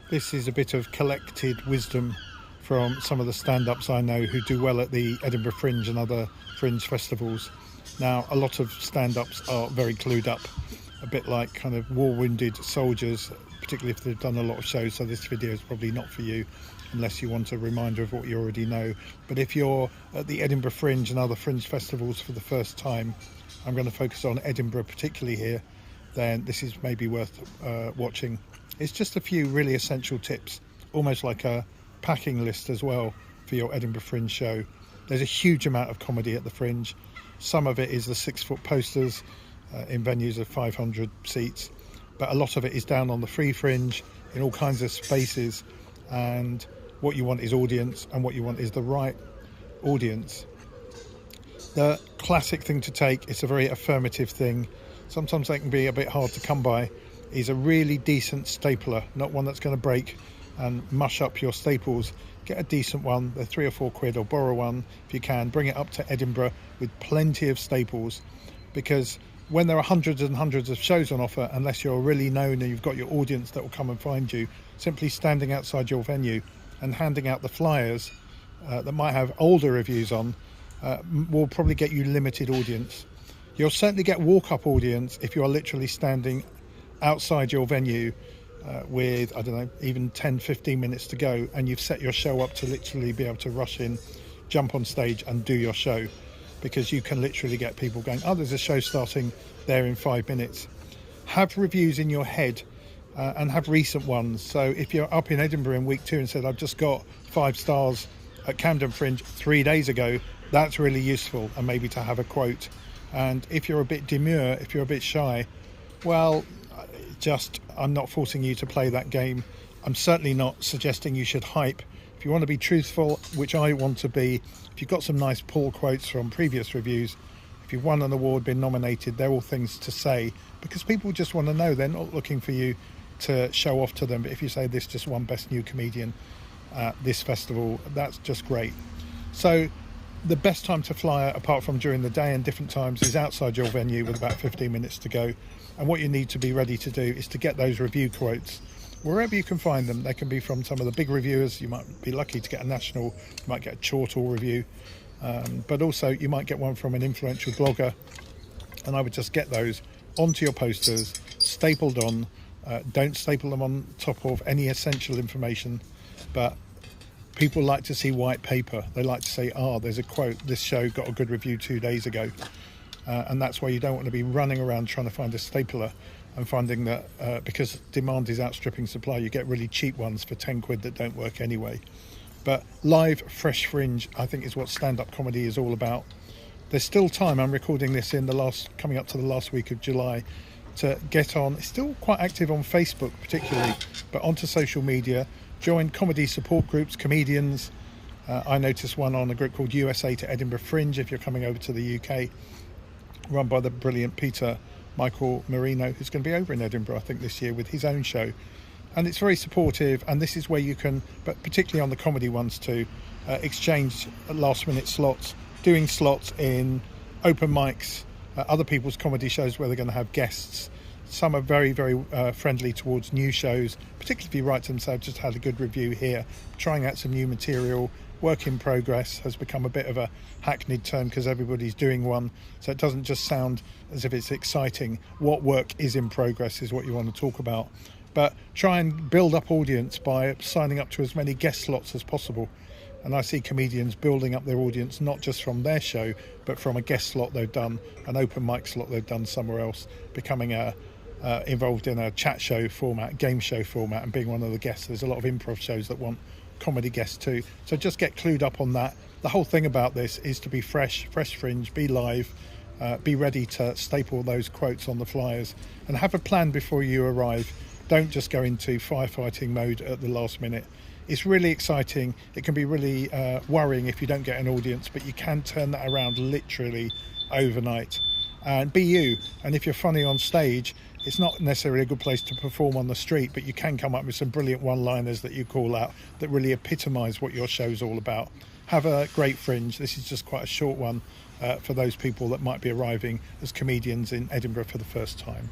This is a bit of collected wisdom from some of the stand-ups I know who do well at the Edinburgh Fringe and other fringe festivals. Now, a lot of stand-ups are very clued up, a bit like kind of war-wounded soldiers, particularly if they've done a lot of shows, so this video is probably not for you unless you want a reminder of what you already know. But if you're at the Edinburgh Fringe and other fringe festivals for the first time, I'm going to focus on Edinburgh particularly here, then this is maybe worth watching. It's just a few really essential tips, almost like a packing list as well for your Edinburgh Fringe show. There's a huge amount of comedy at the Fringe. Some of it is the 6-foot posters in venues of 500 seats, but a lot of it is down on the free Fringe in all kinds of spaces, and what you want is audience, and what you want is the right audience. The classic thing to take, it's a very affirmative thing, sometimes they can be a bit hard to come by, is a really decent stapler, not one that's going to break and mush up your staples. Get a decent one, they're £3 or £4, or borrow one if you can. Bring it up to Edinburgh with plenty of staples, because when there are hundreds and hundreds of shows on offer, unless you're really known and you've got your audience that will come and find you, simply standing outside your venue and handing out the flyers that might have older reviews on will probably get you limited audience. You'll certainly get walk-up audience if you are literally standing outside your venue with, I don't know, even 10-15 minutes to go, and you've set your show up to literally be able to rush in, jump on stage and do your show, because you can literally get people going, oh, there's a show starting there in 5 minutes. Have reviews in your head and have recent ones. So if you're up in Edinburgh in week 2 and said, I've just got 5 stars at Camden Fringe 3 days ago, that's really useful, and maybe to have a quote. And if you're a bit demure, if you're a bit shy, well, I'm not forcing you to play that game. I'm certainly not suggesting you should hype. If you want to be truthful, which I want to be, if you've got some nice pull quotes from previous reviews, if you've won an award, been nominated, they're all things to say, because people just want to know. They're not looking for you to show off to them. But if you say this just won Best New Comedian at this festival, that's just great. So the best time to fly, apart from during the day and different times, is outside your venue with about 15 minutes to go. And what you need to be ready to do is to get those review quotes wherever you can find them. They can be from some of the big reviewers. You might be lucky to get a national, you might get a Chortle review, but also you might get one from an influential blogger. And I would just get those onto your posters, stapled on. Don't staple them on top of any essential information, but people like to see white paper. They like to say, there's a quote, this show got a good review 2 days ago. And that's why you don't want to be running around trying to find a stapler and finding that because demand is outstripping supply, you get really cheap ones for 10 quid that don't work anyway. But live, fresh Fringe, I think, is what stand-up comedy is all about. There's still time. I'm recording this in coming up to the last week of July, to get on. It's still quite active on Facebook particularly, but onto social media. Join comedy support groups, comedians. I noticed one on a group called USA to Edinburgh Fringe if you're coming over to the UK, run by the brilliant Michael Marino, who's going to be over in Edinburgh, I think, this year with his own show. And it's very supportive, and this is where you can, but particularly on the comedy ones too, exchange last-minute slots, doing slots in open mics, other people's comedy shows where they're going to have guests. Some are very, very friendly towards new shows, particularly if you write to them, say, I've just had a good review here, trying out some new material. Work in progress has become a bit of a hackneyed term because everybody's doing one, so it doesn't just sound as if it's exciting. What work is in progress is what you want to talk about. But try and build up audience by signing up to as many guest slots as possible. And I see comedians building up their audience not just from their show, but from a guest slot they've done, an open mic slot they've done somewhere else, becoming involved in a chat show format, game show format, and being one of the guests. There's a lot of improv shows that want comedy guests too. So just get clued up on that. The whole thing about this is to be fresh Fringe, be live, be ready to staple those quotes on the flyers, and have a plan before you arrive. Don't just go into firefighting mode at the last minute. It's really exciting. It can be really worrying if you don't get an audience, but you can turn that around literally overnight. And be you. And if you're funny on stage, it's not necessarily a good place to perform on the street, but you can come up with some brilliant one-liners that you call out that really epitomise what your show's all about. Have a great Fringe. This is just quite a short one for those people that might be arriving as comedians in Edinburgh for the first time.